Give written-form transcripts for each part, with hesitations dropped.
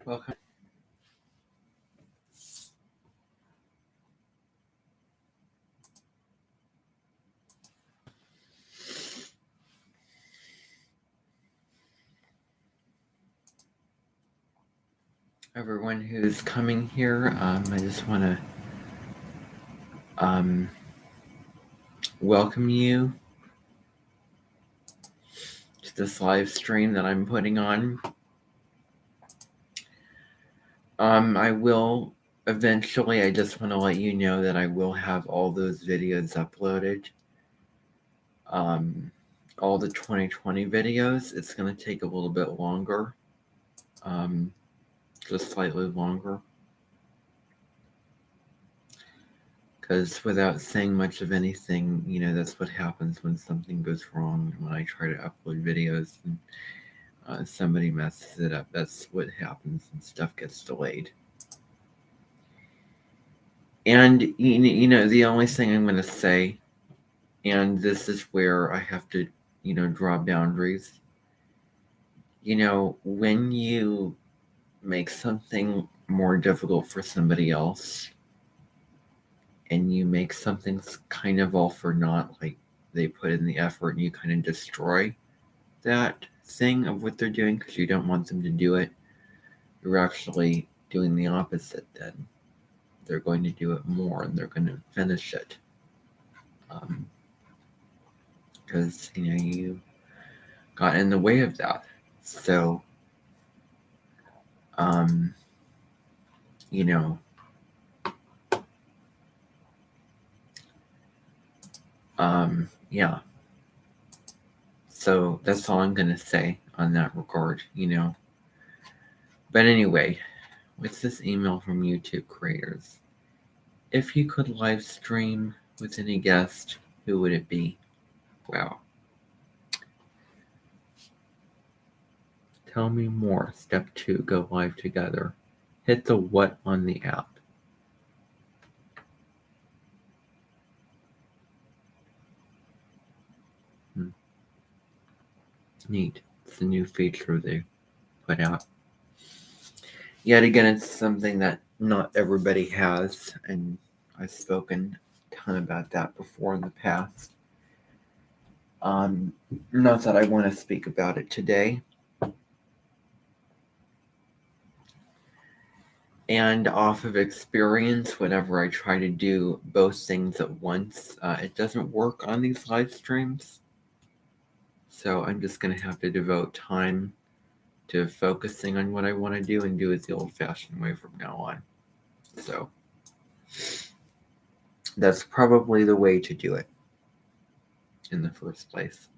Welcome, everyone who's coming here. I just want to welcome you to this live stream that I'm putting on. I will eventually, I just want to let you know that I will have all those videos uploaded. All the 2020 videos. It's going to take a little bit longer, just slightly longer. Because without saying much of anything, that's what happens when something goes wrong. When I try to upload videos and somebody messes it up, that's what happens, and stuff gets delayed. And, the only thing I'm going to say, and this is where I have to, draw boundaries. When you make something more difficult for somebody else, and you make something kind of all for naught, like they put in the effort and you kind of destroy that thing of what they're doing because you don't want them to do it, you're actually doing the opposite then. They're going to do it more and they're going to finish it. Because, you got in the way of that. So, yeah. So that's all I'm going to say on that regard, But anyway, with this email from YouTube creators, if you could live stream with any guest, who would it be? Wow. Tell me more. Step 2, go live together. Hit the what on the app. Neat. It's a new feature they put out. Yet again, it's something that not everybody has, and I've spoken a ton about that before in the past. Not that I want to speak about it today. And off of experience, whenever I try to do both things at once, it doesn't work on these live streams. So I'm just going to have to devote time to focusing on what I want to do and do it the old-fashioned way from now on. So that's probably the way to do it in the first place.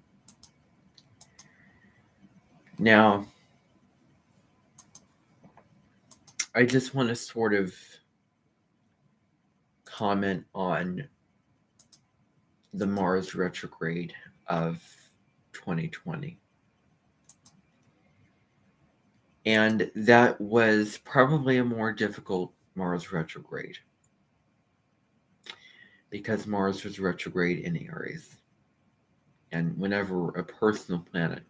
Now, I just want to sort of comment on the Mars retrograde of 2020. And that was probably a more difficult Mars retrograde because Mars was retrograde in Aries. And whenever a personal planet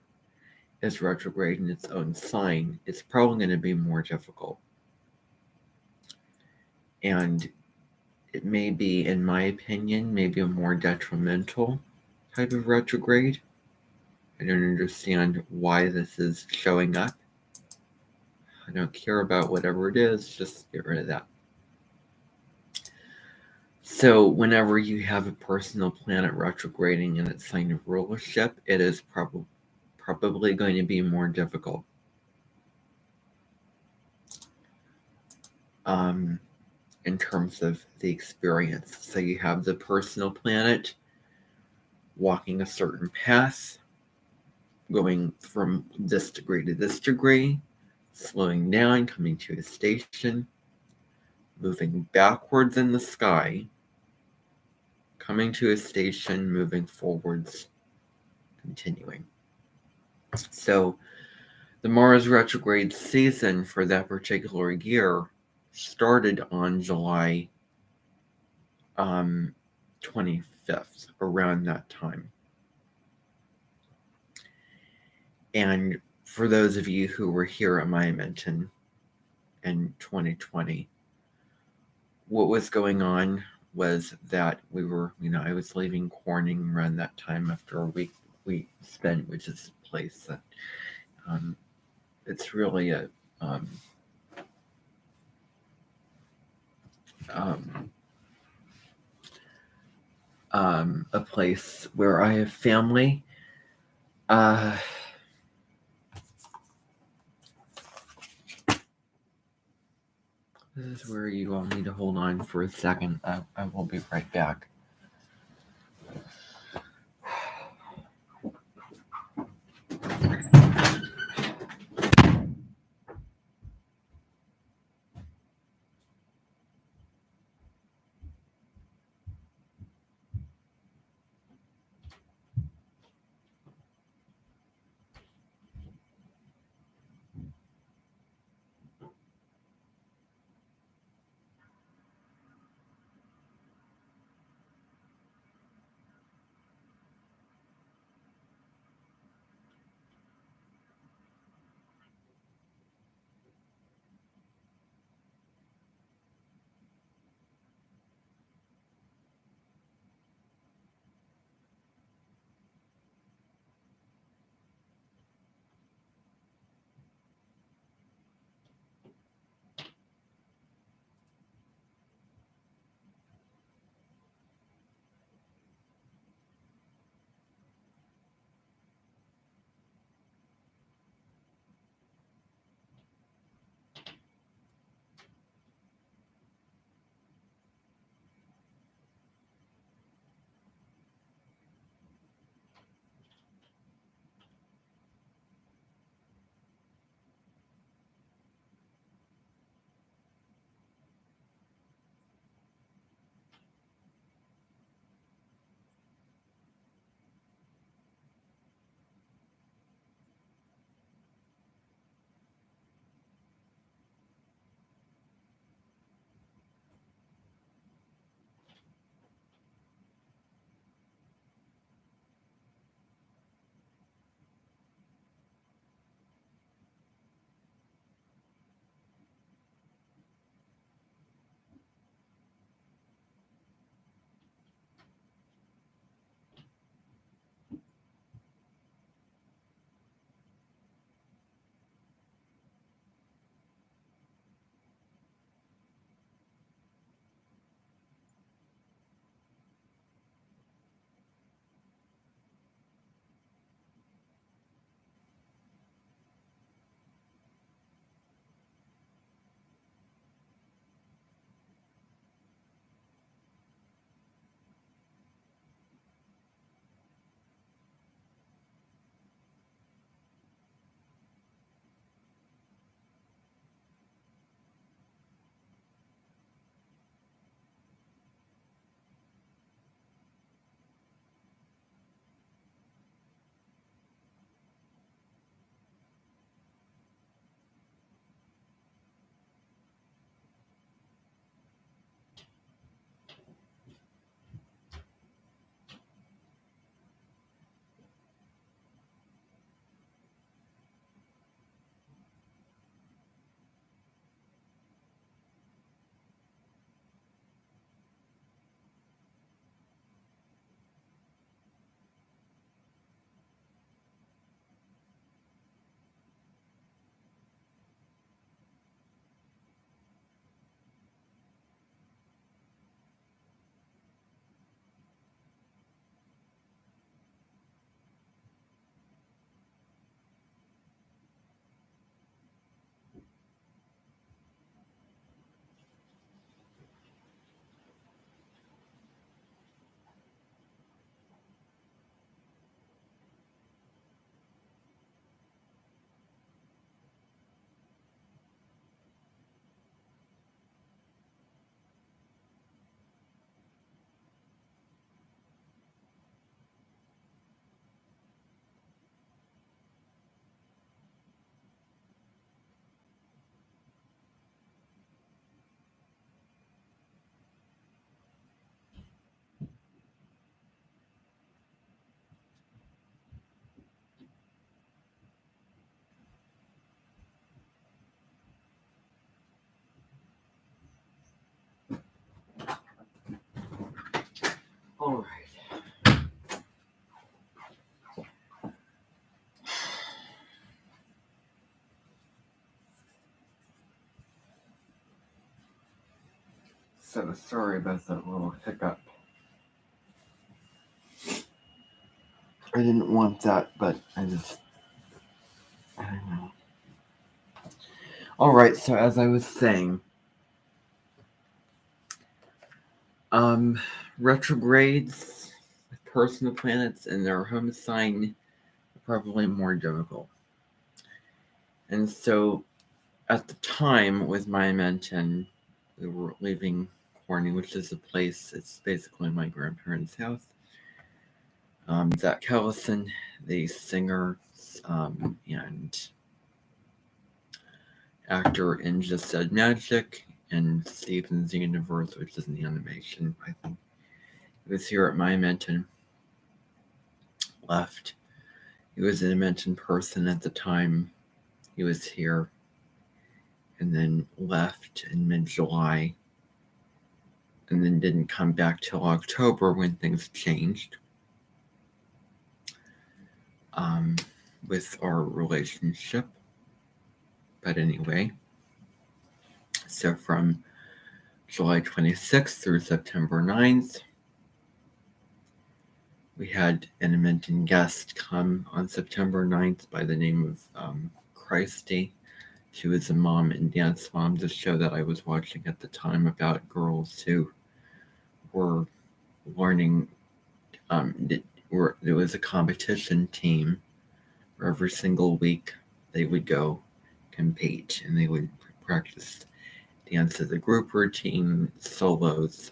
is retrograde in its own sign, it's probably going to be more difficult. And it may be, in my opinion, maybe a more detrimental type of retrograde. I don't understand why this is showing up. I don't care about whatever it is, just get rid of that. So whenever you have a personal planet retrograding in its sign of rulership, it is probably going to be more difficult. In terms of the experience. So you have the personal planet walking a certain path, going from this degree to this degree, slowing down, coming to a station, moving backwards in the sky, coming to a station, moving forwards, continuing. So the Mars retrograde season for that particular year started on July 25th, around that time. And for those of you who were here at my mention, in 2020. What was going on was that I was leaving Corning around that time after a week we spent, which is a place that it's really um, a place where I have family. This is where you all need to hold on for a second. I will be right back. All right. So sorry about that little hiccup. I didn't want that, but I don't know. All right, so as I was saying, retrogrades with personal planets and their home sign are probably more difficult. And so at the time with my mention, we were leaving Corning, which is a place, it's basically my grandparents' house. Zach Kellison, the singer and actor in Just Said Magic and Steven's Universe, which is an animation, I think. He was here at my mention, left. He was an mention person at the time he was here, and then left in mid-July, and then didn't come back till October when things changed with our relationship. But anyway, so from July 26th through September 9th, we had an intermittent guest come on September 9th by the name of Christy. She was a mom and dance mom, the show that I was watching at the time about girls who were learning. There was a competition team where every single week they would go compete and they would practice dance as a group routine, solos,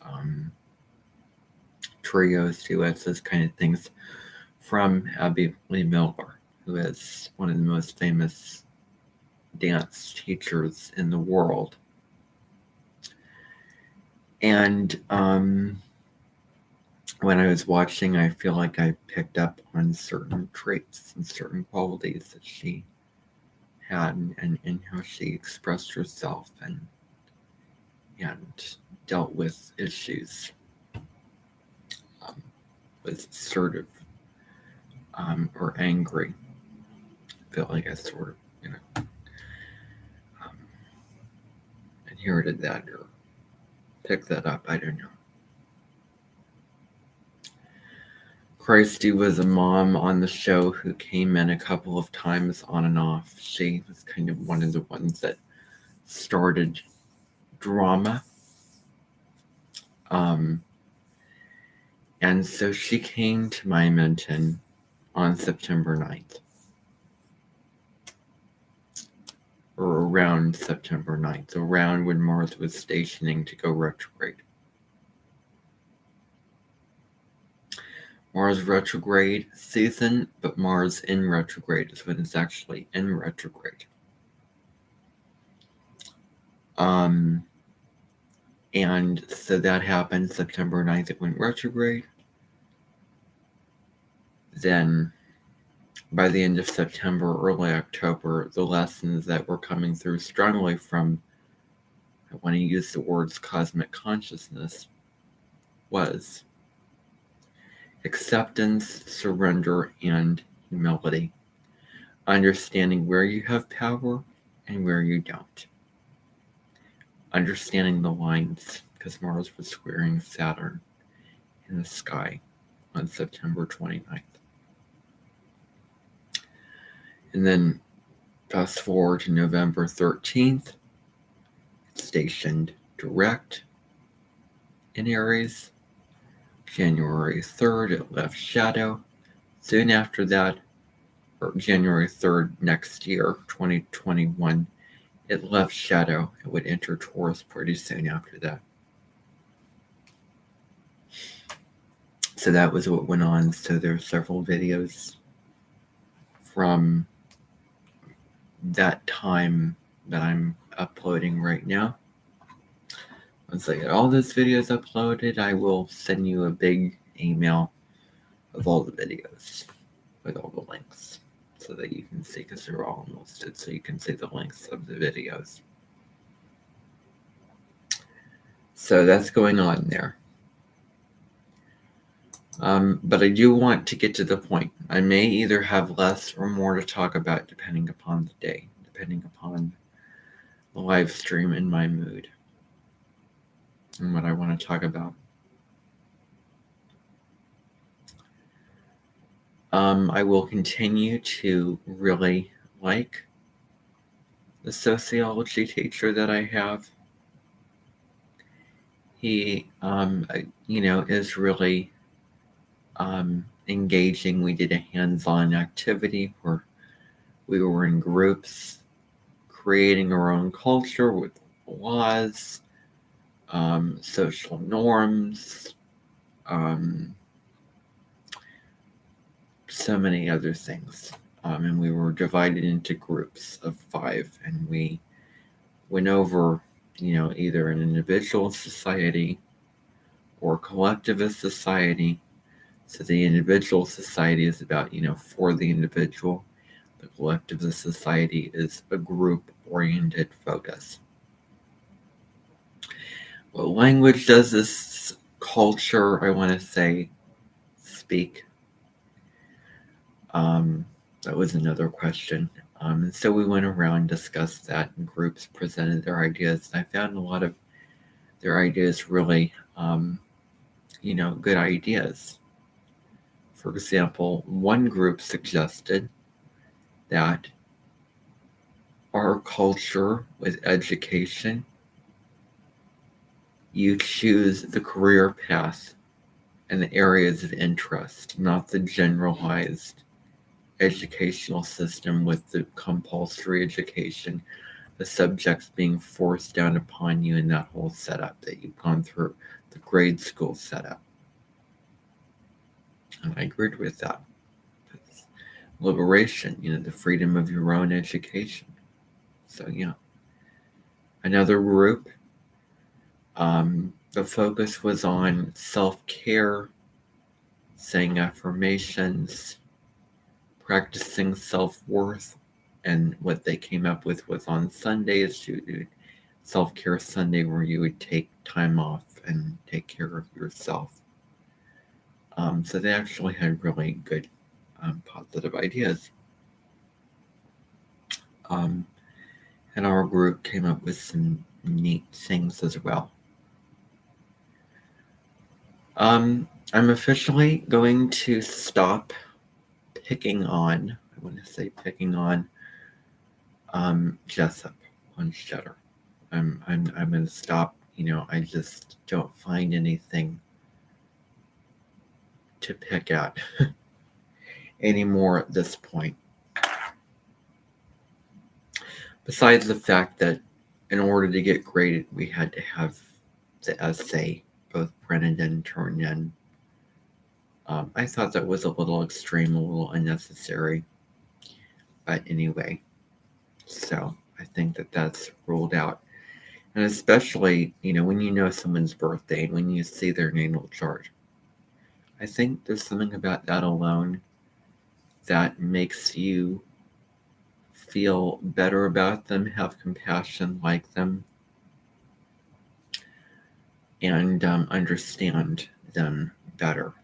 trios, duets, those kind of things from Abby Lee Miller, who is one of the most famous dance teachers in the world. And when I was watching, I feel like I picked up on certain traits and certain qualities that she had and how she expressed herself and dealt with issues. Was assertive or angry. I feel like I sort of, inherited that or picked that up. I don't know. Christy was a mom on the show who came in a couple of times on and off. She was kind of one of the ones that started drama. And so she came to my mention on September 9th. Or around September 9th, around when Mars was stationing to go retrograde. Mars retrograde season, but Mars in retrograde is when it's actually in retrograde. And so that happened September 9th, it went retrograde. Then by the end of September, early October, the lessons that were coming through strongly from, I want to use the words cosmic consciousness, was acceptance, surrender, and humility. Understanding where you have power and where you don't. Understanding the lines, because Mars was squaring Saturn in the sky on September 29th. And then fast forward to November 13th, it's stationed direct in Aries. January 3rd, it left shadow. Soon after that, or January 3rd next year, 2021, it left shadow. It would enter Taurus pretty soon after that. So that was what went on. So there are several videos from that time that I'm uploading right now. Once I get all those videos uploaded, I will send you a big email of all the videos with all the links so that you can see, because they're all listed, so you can see the links of the videos. So that's going on there. But I do want to get to the point. I may either have less or more to talk about depending upon the day, depending upon the live stream and my mood and what I want to talk about. I will continue to really like the sociology teacher that I have. He, is really engaging. We did a hands-on activity where we were in groups, creating our own culture with laws, social norms, so many other things. And we were divided into groups of 5, and we went over, either an individual society or collectivist society. So the individual society is about, for the individual. The collectivist society is a group-oriented focus. What language does this culture, I want to say, speak? That was another question. And so we went around, discussed that, and groups presented their ideas. And I found a lot of their ideas really, good ideas. For example, one group suggested that our culture with education, you choose the career path and the areas of interest, not the generalized educational system with the compulsory education, the subjects being forced down upon you in that whole setup that you've gone through, the grade school setup. And I agreed with that. It's liberation, the freedom of your own education. So, yeah. Another group, the focus was on self-care, saying affirmations, practicing self-worth, and what they came up with was on Sundays, self-care Sunday, where you would take time off and take care of yourself. So they actually had really good, positive ideas. And our group came up with some neat things as well. I'm officially going to stop picking on Jessup Hunstetter. I'm going to stop. I just don't find anything to pick at anymore at this point. Besides the fact that in order to get graded, we had to have the essay both printed and turned in. I thought that was a little extreme, a little unnecessary. But anyway, so I think that that's ruled out. And especially, when you know someone's birthday and when you see their natal chart, I think there's something about that alone that makes you feel better about them, have compassion, like them, and understand them better.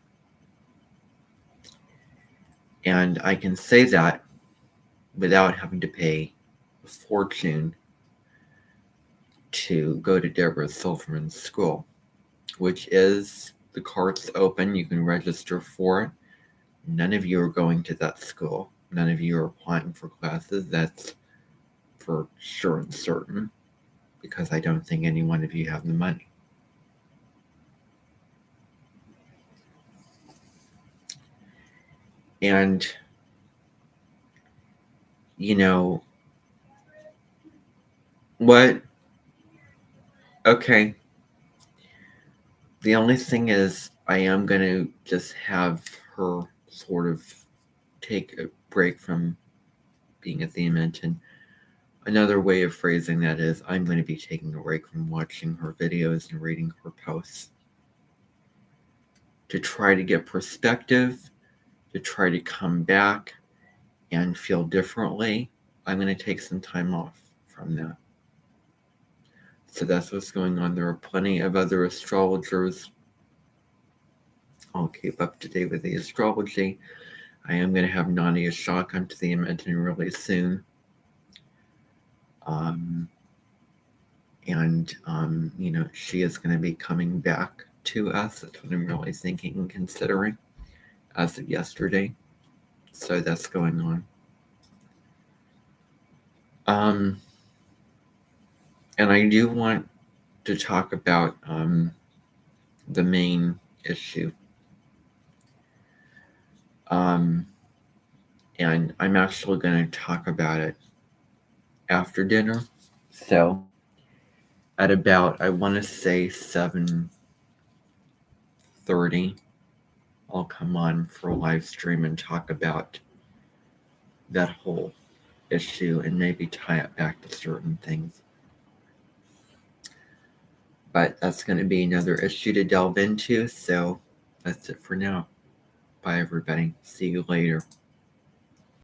And I can say that without having to pay a fortune to go to Deborah Silverman's school, which is, the Cort's open. You can register for it. None of you are going to that school. None of you are applying for classes. That's for sure and certain, because I don't think any one of you have the money. And, what? Okay. The only thing is, I am going to just have her sort of take a break from being a theme engine. Another way of phrasing that is, I'm going to be taking a break from watching her videos and reading her posts to try to get perspective, to try to come back and feel differently. I'm going to take some time off from that. So that's what's going on. There are plenty of other astrologers I'll keep up to date with the astrology. I am going to have Nadia Shaw come to the Edmonton really soon. She is going to be coming back to us. That's what I'm really thinking and considering as of yesterday. So that's going on. And I do want to talk about the main issue. And I'm actually going to talk about it after dinner. So at about, I want to say 7:30, I'll come on for a live stream and talk about that whole issue and maybe tie it back to certain things. But that's going to be another issue to delve into. So that's it for now. Bye, everybody. See you later.